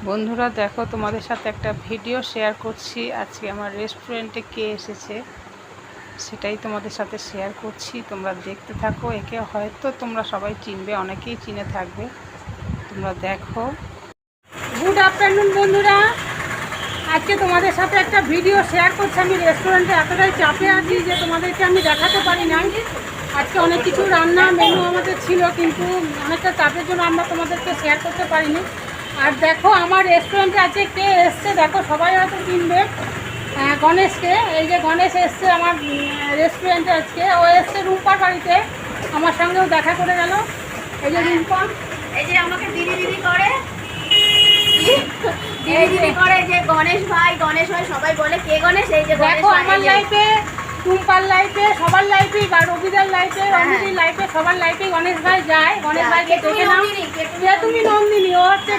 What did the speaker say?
বন্ধুরা দেখো, তোমাদের সাথে একটা ভিডিও শেয়ার করছি। আজকে আমার রেস্টুরেন্টে কে এসেছে সেটাই তোমাদের সাথে শেয়ার করছি। তোমরা দেখতে থাকো। একে হয়তো তোমরা সবাই চিনবে, অনেকেই চিনে থাকবে। তোমরা দেখো। গুড আফটারনুন বন্ধুরা, আজকে তোমাদের সাথে একটা ভিডিও শেয়ার করছি। আমি রেস্টুরেন্টে এতটাই চাপে আছি যে তোমাদেরকে আমি দেখাতে পারি নাই। আজকে অনেক কিছু রান্না মেনু আমাদের ছিল, কিন্তু অনেকটা চাপের জন্য আমরা তোমাদেরকে শেয়ার করতে পারিনি। আর দেখো আমার রেস্টুরেন্টে আছে কে এসছে, দেখো সবাই হয়তো চিনবে গণেশকে। এই যে গণেশ এসছে আমার রেস্টুরেন্টে আজকে। ও এসছে রুম্পার বাড়িতে, আমার সঙ্গেও দেখা করে গেল। এই যে রুম্পা, এই যে আমাকে দিদি দিদি করে যে গণেশ ভাই সবাই বলে কে গণেশ। এই যে দেখো আমার লাইফে, টুম্পার লাইফে, সবার লাইফেই বা রবিদার লাইফে, রমিদির লাইফে, সবার লাইফেই গণেশ ভাই যায়। গণেশ ভাইকে দেখে নাও। তুমি নন্দিনী, ও হচ্ছে